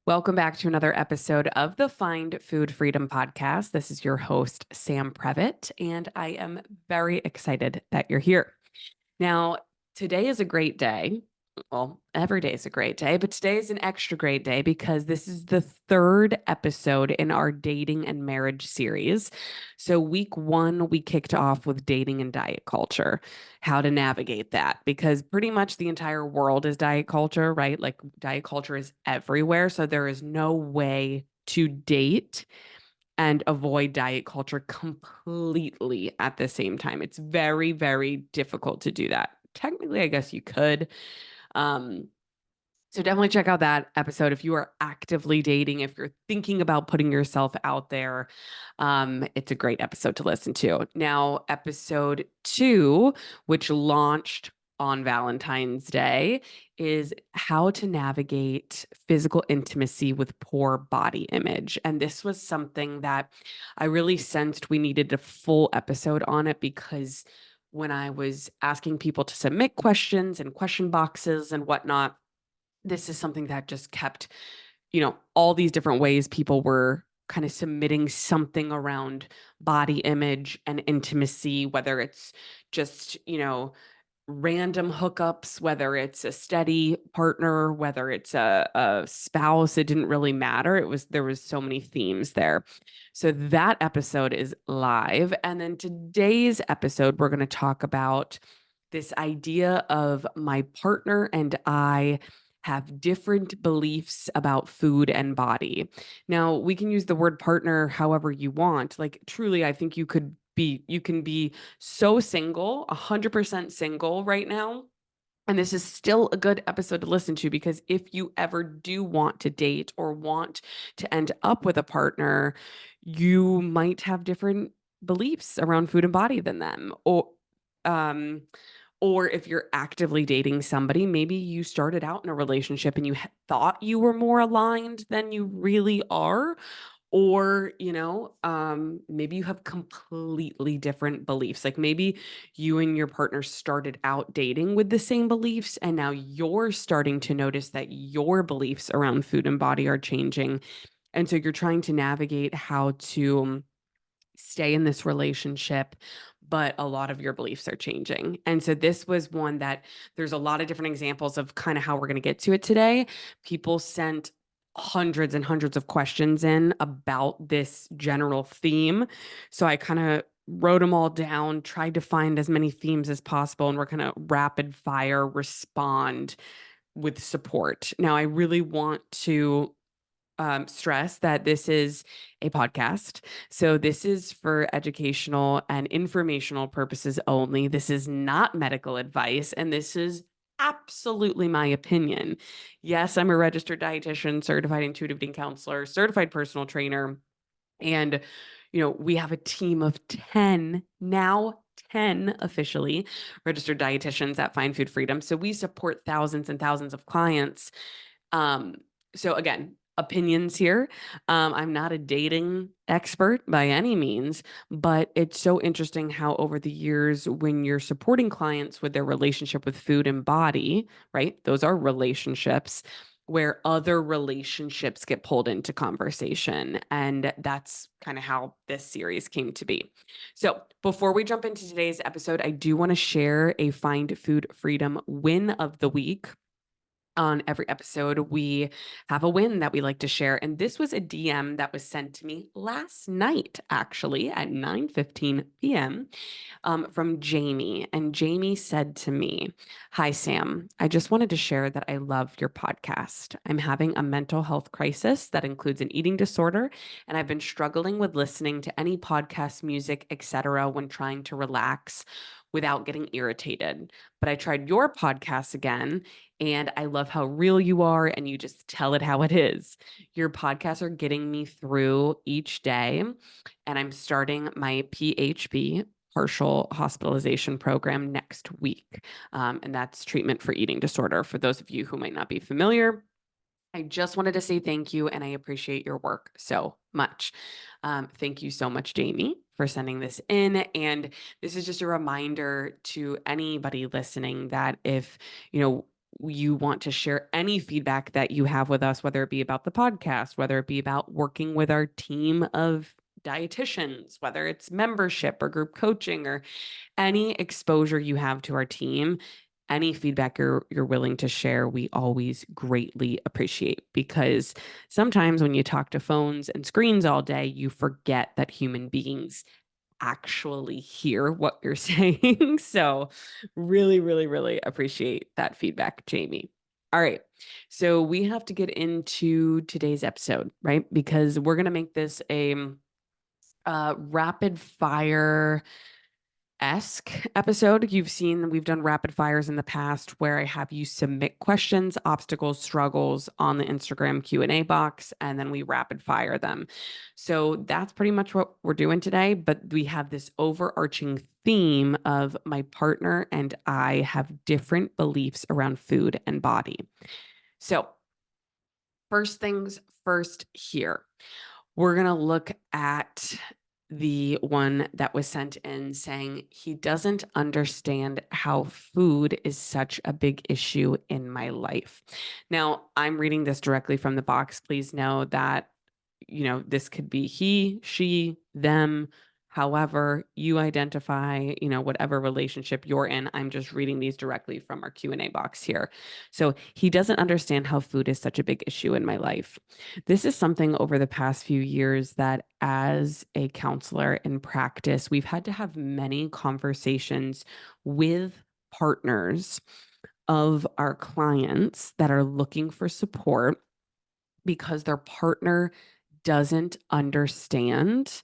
Welcome back to another episode of the Find Food Freedom podcast. This is your host, Sam Previtt, and I am very excited that you're here. Now, today is a great day. Well, every day is a great day, but today is an extra great day because this is the third episode in our dating and marriage series. So, week one, we kicked off with dating and diet culture, how to navigate that, because pretty much the entire world is diet culture, right? Like, diet culture is everywhere. So, there is no way to date and avoid diet culture completely at the same time. It's very, very difficult to do that. Technically, I guess you could. Um, so definitely check out that episode if you are actively dating, if you're thinking about putting yourself out there. It's a great episode to listen to. Now, episode two, which launched on Valentine's Day, is how to navigate physical intimacy with poor body image. And this was something that I really sensed we needed a full episode on it because when I was asking people to submit questions and question boxes and whatnot, this is something that just kept, all these different ways people were kind of submitting something around body image and intimacy, whether it's just, random hookups, whether it's a steady partner, whether it's a spouse, it didn't really matter. There was so many themes there. So that episode is live. And then today's episode, we're going to talk about this idea of my partner and I have different beliefs about food and body. Now, we can use the word partner however you want. Like, truly, I think you can be so single, 100% single right now. And this is still a good episode to listen to because if you ever do want to date or want to end up with a partner, you might have different beliefs around food and body than them. Um, or if you're actively dating somebody, maybe you started out in a relationship and you thought you were more aligned than you really are. Or, maybe you have completely different beliefs. Like maybe you and your partner started out dating with the same beliefs, and now you're starting to notice that your beliefs around food and body are changing. And so you're trying to navigate how to stay in this relationship, but a lot of your beliefs are changing. And so this was one that there's a lot of different examples of kind of how we're going to get to it today. People sent hundreds and hundreds of questions in about this general theme. So I kind of wrote them all down, tried to find as many themes as possible, and we're going to rapid fire respond with support. Now, I really want to stress that this is a podcast. So, this is for educational and informational purposes only. This is not medical advice. And this is absolutely my opinion. Yes, I'm a registered dietitian, certified intuitive eating counselor, certified personal trainer. And, we have a team of 10 now. 10 officially registered dietitians at Find Food Freedom. So we support thousands and thousands of clients. um, so again, opinions here. I'm not a dating expert by any means, but it's so interesting how over the years, when you're supporting clients with their relationship with food and body, right? Those are relationships where other relationships get pulled into conversation. And that's kind of how this series came to be. So before we jump into today's episode, I do want to share a Find Food Freedom win of the week. On every episode, we have a win that we like to share. And this was a DM that was sent to me last night, actually, at 9:15 p.m. From Jamie. And Jamie said to me, "Hi, Sam. I just wanted to share that I love your podcast. I'm having a mental health crisis that includes an eating disorder, and I've been struggling with listening to any podcast, music, etc. when trying to relax without getting irritated. But I tried your podcast again, and I love how real you are and you just tell it how it is. Your podcasts are getting me through each day, and I'm starting my PHP, partial hospitalization program, next week. And that's treatment for eating disorder. For those of you who might not be familiar, I just wanted to say thank you and I appreciate your work so much. Thank you so much, Jamie, for sending this in. And this is just a reminder to anybody listening that if, you know, you want to share any feedback that you have with us, whether it be about the podcast, whether it be about working with our team of dietitians, whether it's membership or group coaching or any exposure you have to our team, any feedback you're willing to share, we always greatly appreciate, because sometimes when you talk to phones and screens all day, you forget that human beings actually hear what you're saying. So really, really, really appreciate that feedback, Jamie. All right. So we have to get into today's episode, right? Because we're going to make this a rapid fire esque episode. You've seen we've done rapid fires in the past where I have you submit questions, obstacles, struggles on the Instagram Q&A box, and then we rapid fire them. So that's pretty much what we're doing today, but we have this overarching theme of my partner and I have different beliefs around food and body. So first things first here. We're going to look at the one that was sent in saying he doesn't understand how food is such a big issue in my life. Now, I'm reading this directly from the box. Please know that, this could be he, she, them, however you identify, whatever relationship you're in. I'm just reading these directly from our Q&A box here. So he doesn't understand how food is such a big issue in my life. This is something over the past few years that as a counselor in practice, we've had to have many conversations with partners of our clients that are looking for support because their partner doesn't understand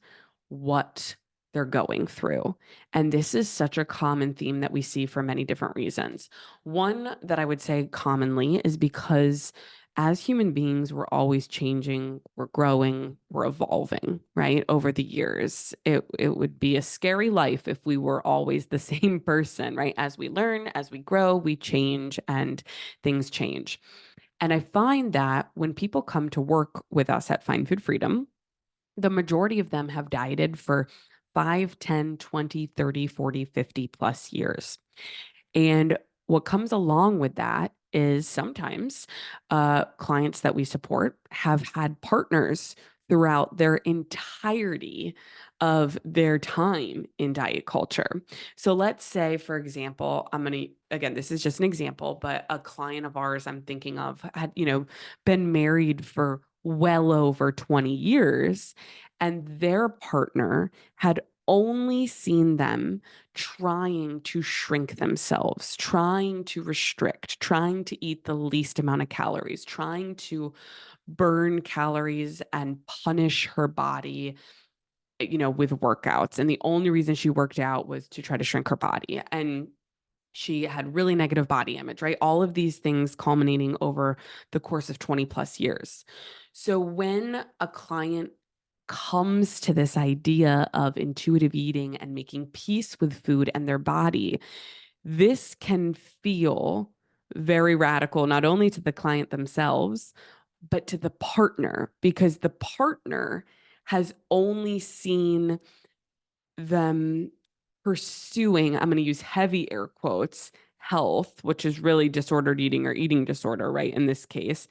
what they're going through. And this is such a common theme that we see for many different reasons. One that I would say commonly is because as human beings, we're always changing, we're growing, we're evolving, right? Over the years, it would be a scary life if we were always the same person, right? As we learn, as we grow, we change and things change. And I find that when people come to work with us at Find Food Freedom, the majority of them have dieted for 5, 10, 20, 30, 40, 50 plus years. And what comes along with that is sometimes clients that we support have had partners throughout their entirety of their time in diet culture. So let's say, for example, again, this is just an example, but a client of ours I'm thinking of had, been married for well over 20 years, and their partner had only seen them trying to shrink themselves, trying to restrict, trying to eat the least amount of calories, trying to burn calories and punish her body, with workouts. And the only reason she worked out was to try to shrink her body. And she had really negative body image, right? All of these things culminating over the course of 20 plus years. So when a client comes to this idea of intuitive eating and making peace with food and their body, this can feel very radical, not only to the client themselves, but to the partner, because the partner has only seen them pursuing, I'm going to use heavy air quotes, health, which is really disordered eating or eating disorder, right? In this case,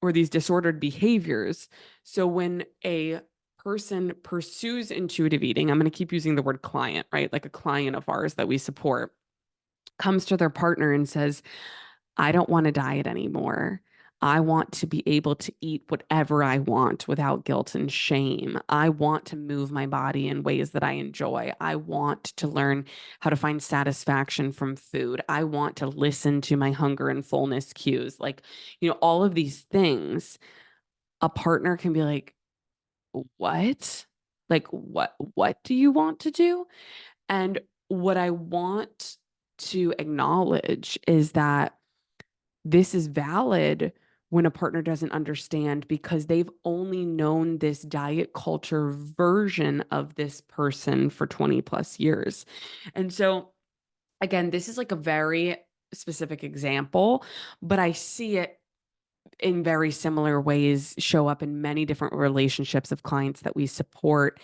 or these disordered behaviors. So when a person pursues intuitive eating, I'm going to keep using the word client, right? Like a client of ours that we support comes to their partner and says, I don't want to diet anymore. I want to be able to eat whatever I want without guilt and shame. I want to move my body in ways that I enjoy. I want to learn how to find satisfaction from food. I want to listen to my hunger and fullness cues. Like, all of these things, a partner can be like, what? Like, what do you want to do? And what I want to acknowledge is that this is valid when a partner doesn't understand, because they've only known this diet culture version of this person for 20 plus years. And so, again, this is like a very specific example, but I see it in very similar ways show up in many different relationships of clients that we support.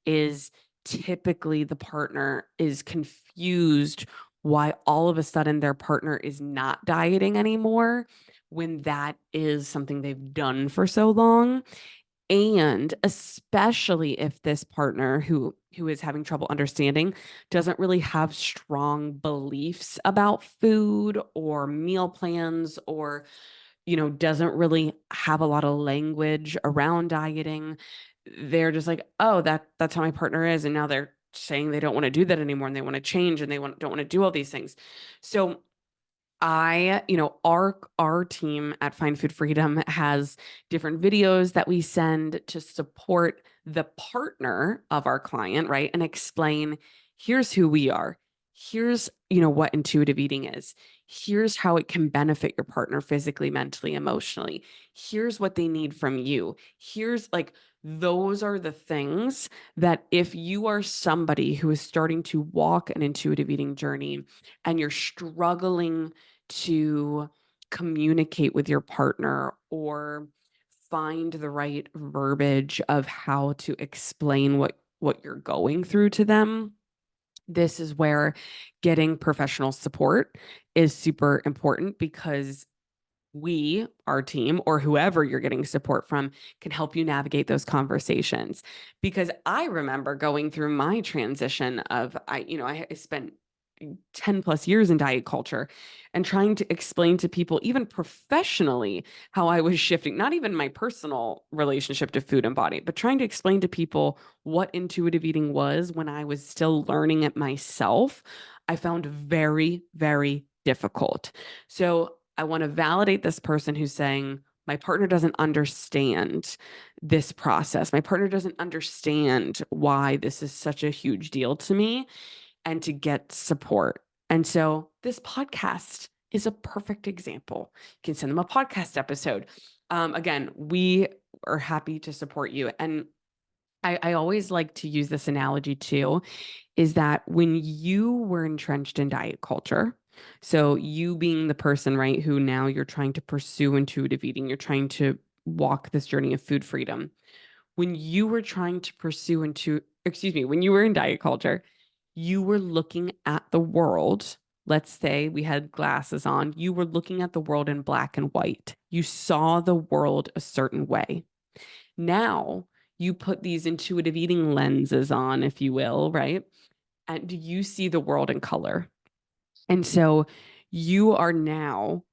Is typically the partner is confused why all of a sudden their partner is not dieting anymore when that is something they've done for so long. And especially if this partner who is having trouble understanding doesn't really have strong beliefs about food or meal plans, or doesn't really have a lot of language around dieting. They're just like, oh, that's how my partner is, and now they're saying they don't want to do that anymore, and they want to change, and don't want to do all these things. So our team at Find Food Freedom has different videos that we send to support the partner of our client, right? And explain, here's who we are. Here's, what intuitive eating is. Here's how it can benefit your partner physically, mentally, emotionally. Here's what they need from you. Here's like, those are the things that if you are somebody who is starting to walk an intuitive eating journey and you're struggling to communicate with your partner or find the right verbiage of how to explain what you're going through to them, this is where getting professional support is super important, because our team, or whoever you're getting support from, can help you navigate those conversations. Because I remember going through my transition of, I spent 10 plus years in diet culture and trying to explain to people, even professionally, how I was shifting, not even my personal relationship to food and body, but trying to explain to people what intuitive eating was when I was still learning it myself. I found very, very difficult. So I want to validate this person who's saying, my partner doesn't understand this process. My partner doesn't understand why this is such a huge deal to me, and to get support. And so this podcast is a perfect example. You can send them a podcast episode. Again, we are happy to support you. And I always like to use this analogy too, is that when you were entrenched in diet culture, so you being the person, right, who now you're trying to pursue intuitive eating, you're trying to walk this journey of food freedom. When you were trying to pursue when you were in diet culture, you were looking at the world. Let's say we had glasses on. You were looking at the world in black and white. You saw the world a certain way. Now you put these intuitive eating lenses on, if you will, right? And you see the world in color. And so you are now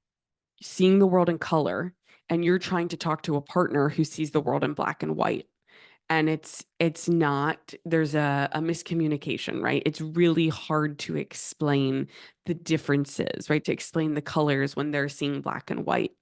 seeing the world in color, and you're trying to talk to a partner who sees the world in black and white. And it's not, there's a miscommunication, right? It's really hard to explain the differences, right? To explain the colors when they're seeing black and white.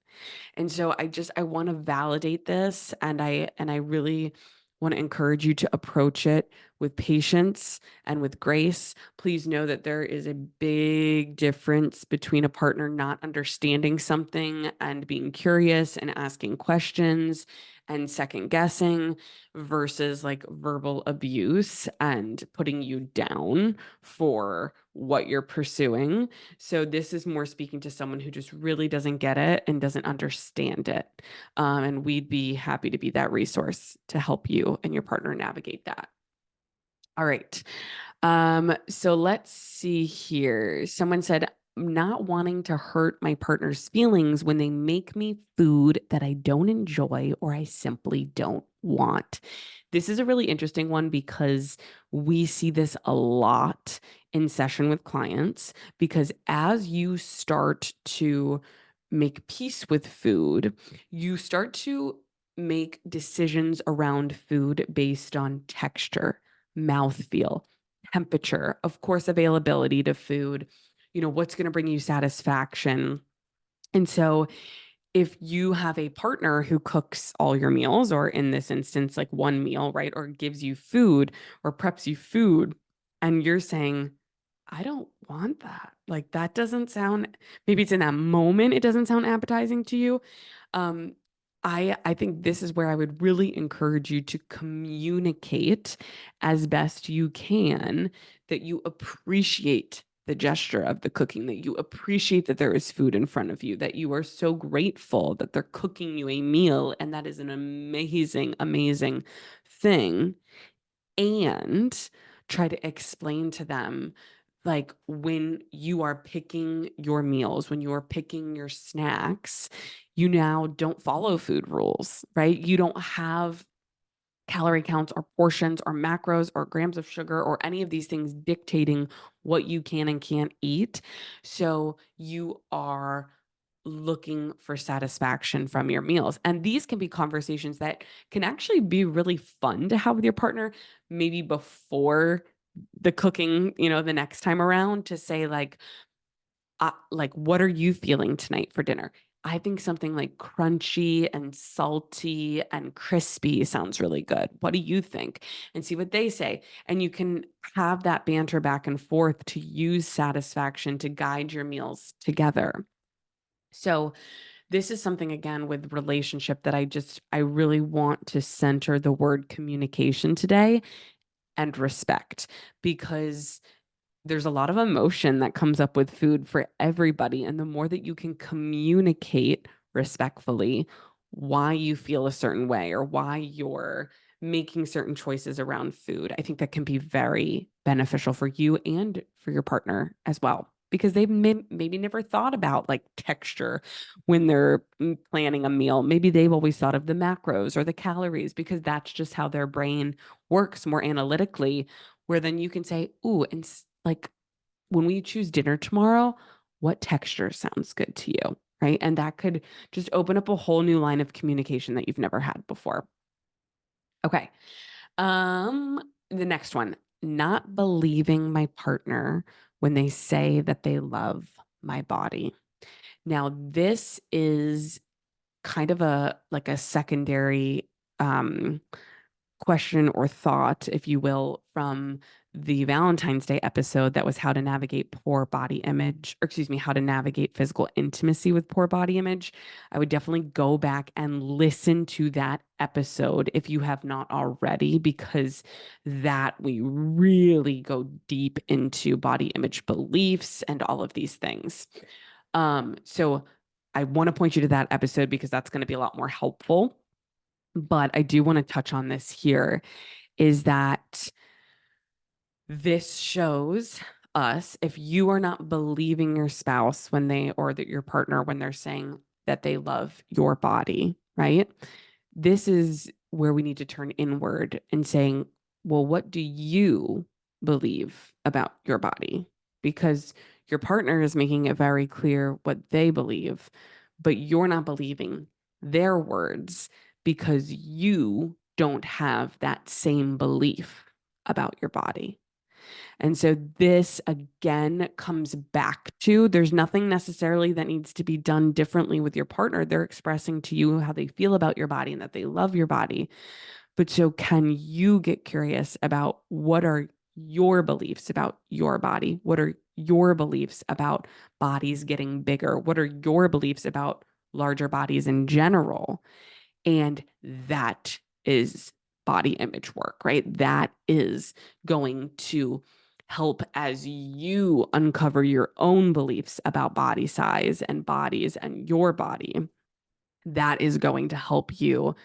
And so I want to validate this, and I really want to encourage you to approach it with patience and with grace. Please know that there is a big difference between a partner not understanding something and being curious and asking questions and second guessing, versus like verbal abuse and putting you down for what you're pursuing. So this is more speaking to someone who just really doesn't get it and doesn't understand it. And we'd be happy to be that resource to help you and your partner navigate that. All right. So let's see here. Someone said, not wanting to hurt my partner's feelings when they make me food that I don't enjoy or I simply don't want. This is a really interesting one, because we see this a lot in session with clients, because as you start to make peace with food, you start to make decisions around food based on texture, mouthfeel, temperature, of course, availability to food, what's going to bring you satisfaction. And so if you have a partner who cooks all your meals, or in this instance, like one meal, right, or gives you food or preps you food, and you're saying, I don't want that. Like, that doesn't sound, maybe it's in that moment, it doesn't sound appetizing to you. Um, I think this is where I would really encourage you to communicate as best you can that you appreciate the gesture of the cooking, that you appreciate that there is food in front of you, that you are so grateful that they're cooking you a meal, and that is an amazing, amazing thing. And try to explain to them like when you are picking your meals, when you are picking your snacks, you now don't follow food rules, right? You don't have calorie counts or portions or macros or grams of sugar or any of these things dictating what you can and can't eat. So you are looking for satisfaction from your meals. And these can be conversations that can actually be really fun to have with your partner, maybe before the cooking, the next time around, to say like, what are you feeling tonight for dinner? I think something like crunchy and salty and crispy sounds really good. What do you think? And see what they say. And you can have that banter back and forth to use satisfaction to guide your meals together. So this is something, again, with relationship that I really want to center the word communication today and respect, because there's a lot of emotion that comes up with food for everybody. And the more that you can communicate respectfully why you feel a certain way or why you're making certain choices around food, I think that can be very beneficial for you and for your partner as well. Because they've maybe never thought about like texture when they're planning a meal. Maybe they've always thought of the macros or the calories because that's just how their brain works more analytically, where then you can say, ooh, and like when we choose dinner tomorrow, what texture sounds good to you? Right. And that could just open up a whole new line of communication that you've never had before. Okay. The next one, not believing my partner when they say that they love my body. Now, this is kind of a secondary question or thought, if you will, from the Valentine's Day episode that was how to navigate poor body image, or excuse me, how to navigate physical intimacy with poor body image. I would definitely go back and listen to that episode if you have not already, because that we really go deep into body image beliefs and all of these things. So I want to point you to that episode because that's going to be a lot more helpful. But I do want to touch on this here, is that this shows us, if you are not believing your spouse when they, or that your partner, when they're saying that they love your body, right? This is where we need to turn inward and saying, well, what do you believe about your body? Because your partner is making it very clear what they believe, but you're not believing their words because you don't have that same belief about your body. And so this again comes back to, there's nothing necessarily that needs to be done differently with your partner. They're expressing to you how they feel about your body and that they love your body. But so can you get curious about what are your beliefs about your body? What are your beliefs about bodies getting bigger? What are your beliefs about larger bodies in general? And that is body image work, right? That is going to help as you uncover your own beliefs about body size and bodies and your body. That is going to help you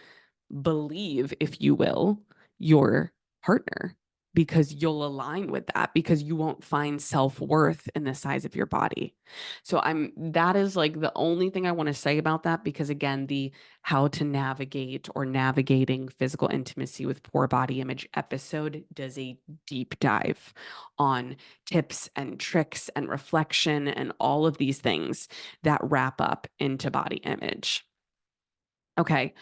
believe, if you will, your partner, because you'll align with that, because you won't find self-worth in the size of your body. So that is like the only thing I want to say about that, because again, the how to navigate or navigating physical intimacy with poor body image episode does a deep dive on tips and tricks and reflection and all of these things that wrap up into body image. Okay.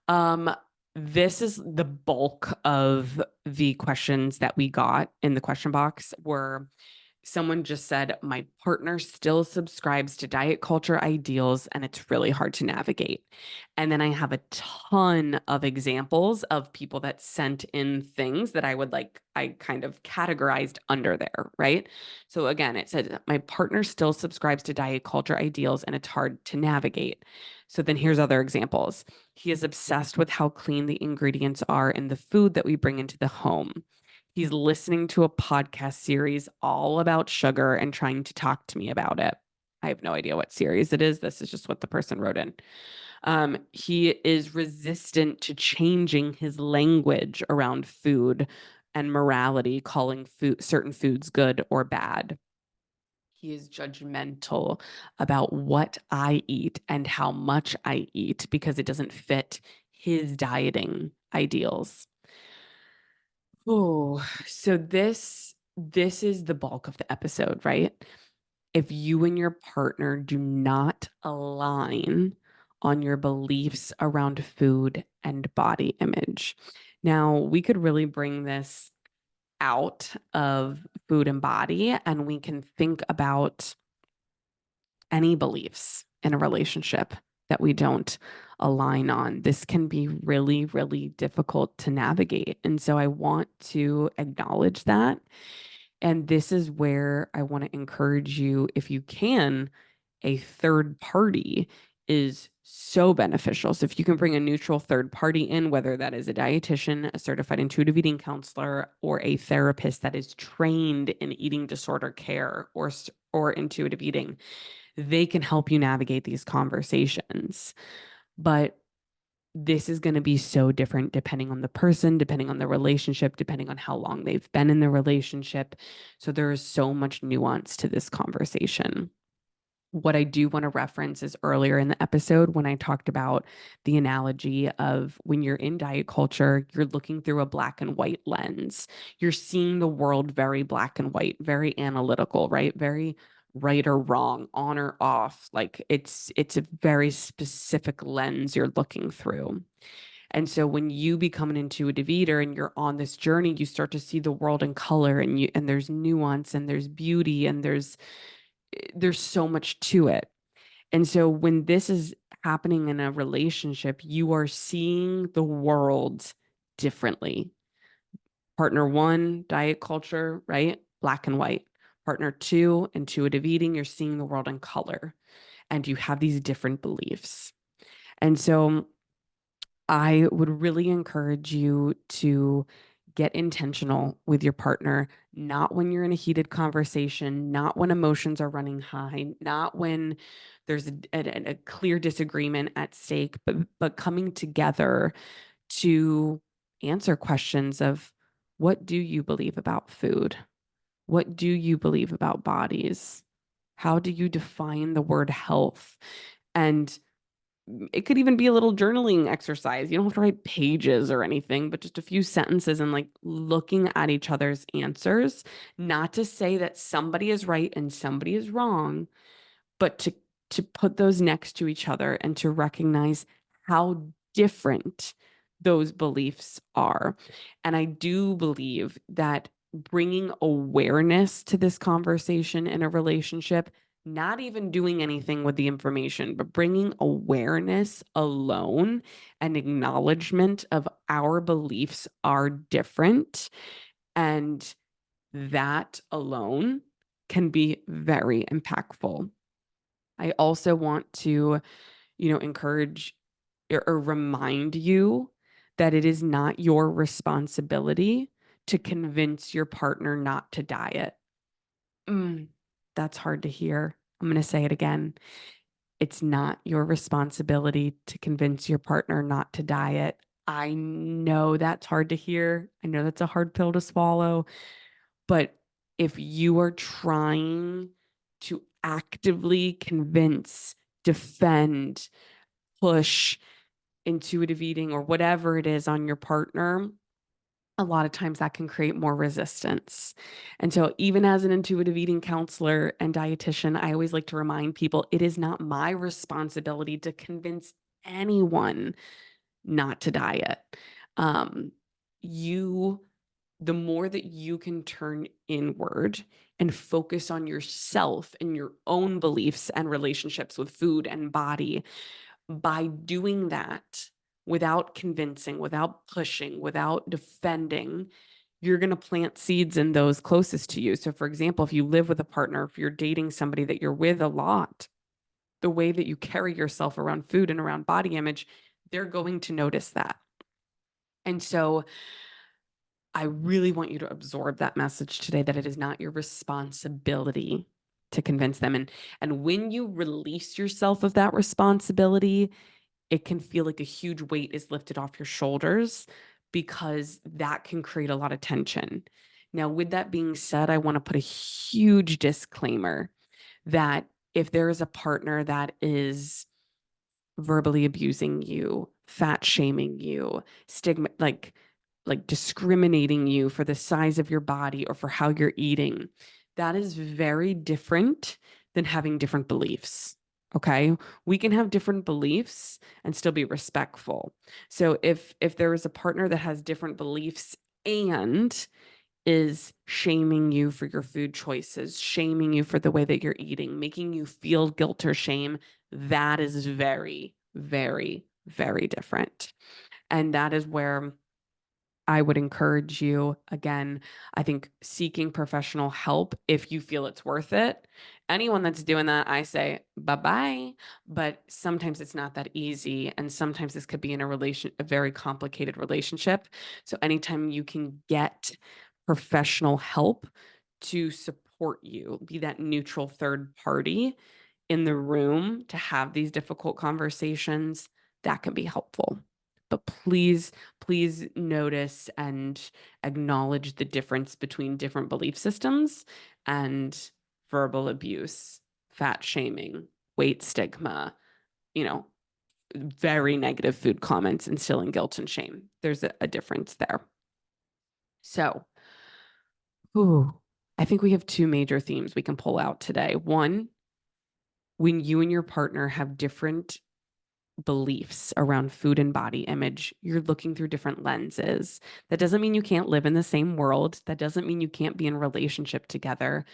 Um, this is the bulk of the questions that we got in the question box. Were someone just said, my partner still subscribes to diet culture ideals and it's really hard to navigate. And then I have a ton of examples of people that sent in things that I kind of categorized under there, right? So again, it said, my partner still subscribes to diet culture ideals and it's hard to navigate. So then here's other examples. He is obsessed with how clean the ingredients are in the food that we bring into the home. He's listening to a podcast series all about sugar and trying to talk to me about it. I have no idea what series it is. This is just what the person wrote in. He is resistant to changing his language around food and morality, calling certain foods good or bad. He is judgmental about what I eat and how much I eat because it doesn't fit his dieting ideals. Oh, so this is the bulk of the episode, right? If you and your partner do not align on your beliefs around food and body image. Now, we could really bring this out of food and body, and we can think about any beliefs in a relationship that we don't align on. This can be really, really difficult to navigate. And so I want to acknowledge that. And this is where I want to encourage you, if you can, a third party is so beneficial. So if you can bring a neutral third party in, whether that is a dietitian, a certified intuitive eating counselor, or a therapist that is trained in eating disorder care or intuitive eating, they can help you navigate these conversations. But this is going to be so different depending on the person, depending on the relationship, depending on how long they've been in the relationship. So there is so much nuance to this conversation. What I do want to reference is earlier in the episode when I talked about the analogy of when you're in diet culture, you're looking through a black and white lens. You're seeing the world very black and white, very analytical, right? Very right or wrong, on or off. Like it's a very specific lens you're looking through. And so when you become an intuitive eater and you're on this journey, you start to see the world in color, and there's nuance and there's beauty and there's so much to it. And so when this is happening in a relationship, you are seeing the world differently. Partner one, diet culture, right? Black and white. Partner two, intuitive eating, you're seeing the world in color, and you have these different beliefs. And so I would really encourage you to get intentional with your partner, not when you're in a heated conversation, not when emotions are running high, not when there's a clear disagreement at stake, but coming together to answer questions of, what do you believe about food? What do you believe about bodies? How do you define the word health? And it could even be a little journaling exercise. You don't have to write pages or anything, but just a few sentences and like looking at each other's answers. Not to say that somebody is right and somebody is wrong, but to put those next to each other and to recognize how different those beliefs are. And I do believe that bringing awareness to this conversation in a relationship, not even doing anything with the information, but bringing awareness alone and acknowledgement of our beliefs are different, and that alone can be very impactful. I also want to, encourage or remind you that it is not your responsibility to convince your partner not to diet. That's hard to hear. I'm going to say it again. It's not your responsibility to convince your partner not to diet. I know that's hard to hear. I know that's a hard pill to swallow. But if you are trying to actively convince, defend, push intuitive eating or whatever it is on your partner, a lot of times that can create more resistance. And so, even as an intuitive eating counselor and dietitian, I always like to remind people it is not my responsibility to convince anyone not to diet. You The more that you can turn inward and focus on yourself and your own beliefs and relationships with food and body, by doing that without convincing, without pushing, without defending, you're going to plant seeds in those closest to you. So, for example, if you live with a partner, if you're dating somebody that you're with a lot, the way that you carry yourself around food and around body image, they're going to notice that. And so, I really want you to absorb that message today, that it is not your responsibility to convince them. And when you release yourself of that responsibility, it can feel like a huge weight is lifted off your shoulders. because that can create a lot of tension. Now, with that being said, I want to put a huge disclaimer that if there is a partner that is verbally abusing you, fat shaming you, stigma, like discriminating you for the size of your body or for how you're eating, that is very different than having different beliefs. Okay. We can have different beliefs and still be respectful. So if there is a partner that has different beliefs and is shaming you for your food choices, shaming you for the way that you're eating, making you feel guilt or shame, that is very, very, very different. And that is where I would encourage you, again, I think seeking professional help if you feel it's worth it. Anyone that's doing that, I say bye-bye. But sometimes it's not that easy. And sometimes this could be in a very complicated relationship. So anytime you can get professional help to support you, be that neutral third party in the room to have these difficult conversations, that can be helpful. But please notice and acknowledge the difference between different belief systems and verbal abuse, fat shaming, weight stigma, you know, very negative food comments, instilling guilt and shame. There's a difference there. So, I think we have two major themes we can pull out today. One, when you and your partner have different beliefs around food and body image, you're looking through different lenses. That doesn't mean you can't live in the same world. That doesn't mean you can't be in a relationship together.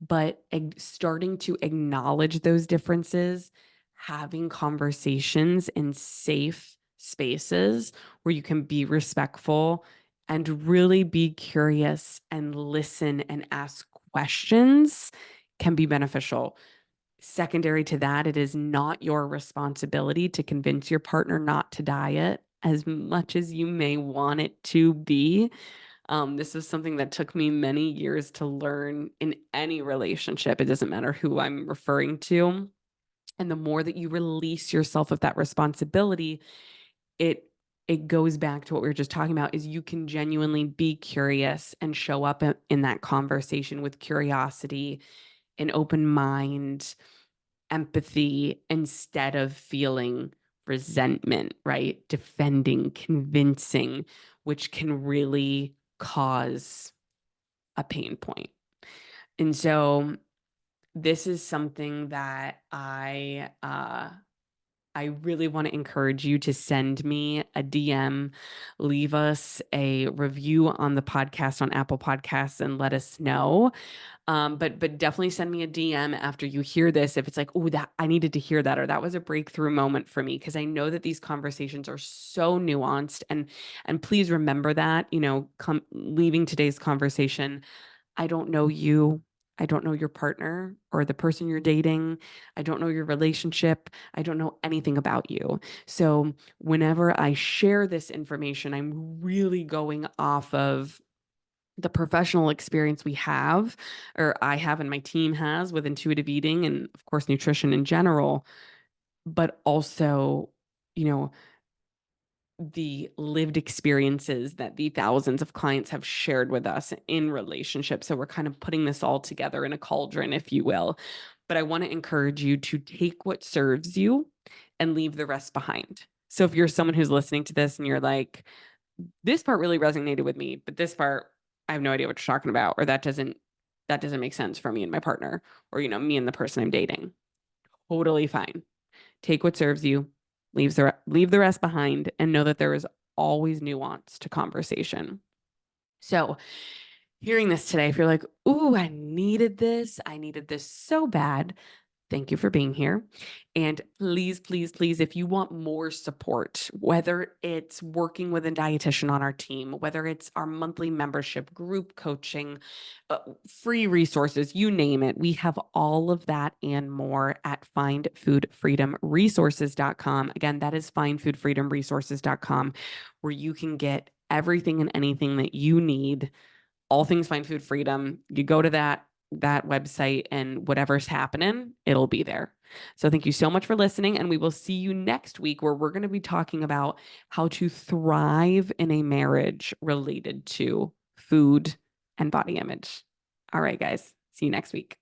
But starting to acknowledge those differences, having conversations in safe spaces where you can be respectful and really be curious and listen and ask questions can be beneficial. Secondary to that, it is not your responsibility to convince your partner not to diet as much as you may want it to be. This is something that took me many years to learn in any relationship. It doesn't matter who I'm referring to. And the more that you release yourself of that responsibility, it goes back to what we were just talking about, is you can genuinely be curious and show up in that conversation with curiosity, an open mind, empathy, instead of feeling resentment, right? Defending, convincing, which can really cause a pain point. And so this is something that I really want to encourage you to send me a DM, leave us a review on the podcast on Apple Podcasts and let us know. But definitely send me a DM after you hear this if it's like, oh, that I needed to hear that, or that was a breakthrough moment for me, because I know that these conversations are so nuanced. And please remember that, leaving today's conversation, I don't know you. I don't know your partner or the person you're dating. I don't know your relationship. I don't know anything about you. So whenever I share this information, I'm really going off of the professional experience we have, or I have and my team has, with intuitive eating and of course nutrition in general, but also, you know, the lived experiences that the thousands of clients have shared with us in relationships. So we're kind of putting this all together in a cauldron, if you will. But I want to encourage you to take what serves you and leave the rest behind. So if you're someone who's listening to this and you're like, this part really resonated with me, but this part, I have no idea what you're talking about, or that doesn't make sense for me and my partner, or me and the person I'm dating. Totally fine. Take what serves you, leave the rest behind, and know that there is always nuance to conversation. So hearing this today, if you're like, ooh, I needed this so bad, thank you for being here. And please, please, please, if you want more support, whether it's working with a dietitian on our team, whether it's our monthly membership, group coaching, free resources, you name it, we have all of that and more at findfoodfreedomresources.com. Again, that is findfoodfreedomresources.com, where you can get everything and anything that you need, all things Find Food Freedom. You go to that, that website and whatever's happening, it'll be there. So thank you so much for listening. And we will see you next week where we're going to be talking about how to thrive in a marriage related to food and body image. All right, guys. See you next week.